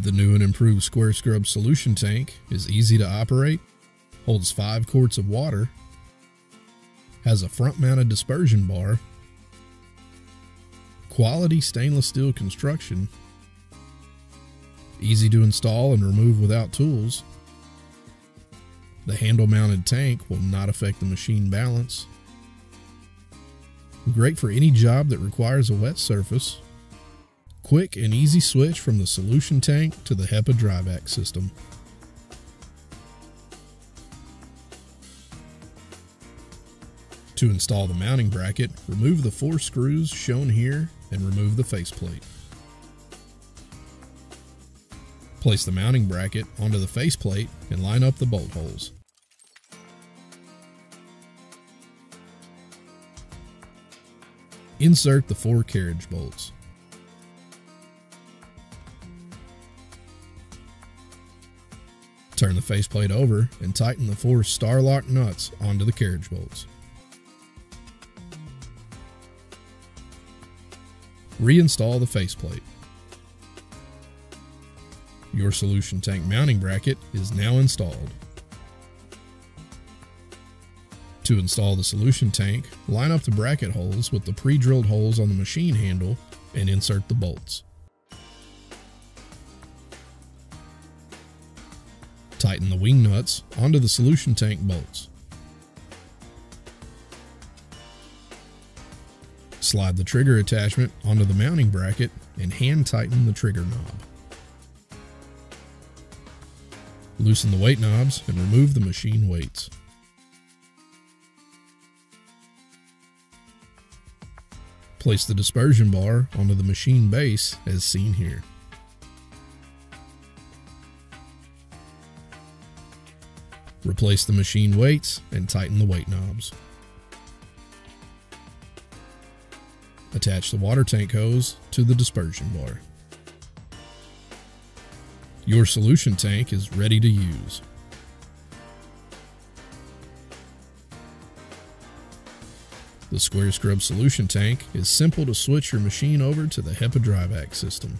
The new and improved square scrub solution tank is easy to operate, holds 5 quarts of water, has a front-mounted dispersion bar, quality stainless steel construction, easy to install and remove without tools. The handle-mounted tank will not affect the machine balance. Great for any job that requires a wet surface. Quick and easy switch from the solution tank to the HEPA Dry Vac system. To install the mounting bracket, remove the 4 screws shown here and remove the faceplate. Place the mounting bracket onto the faceplate and line up the bolt holes. Insert the 4 carriage bolts. Turn the faceplate over and tighten the 4 star-lock nuts onto the carriage bolts. Reinstall the faceplate. Your solution tank mounting bracket is now installed. To install the solution tank, line up the bracket holes with the pre-drilled holes on the machine handle and insert the bolts. Tighten the wing nuts onto the solution tank bolts. Slide the trigger attachment onto the mounting bracket and hand tighten the trigger knob. Loosen the weight knobs and remove the machine weights. Place the dispersion bar onto the machine base as seen here. Replace the machine weights and tighten the weight knobs. Attach the water tank hose to the dispersion bar. Your solution tank is ready to use. The square scrub solution tank is simple to switch your machine over to the HEPA Dry Vac system.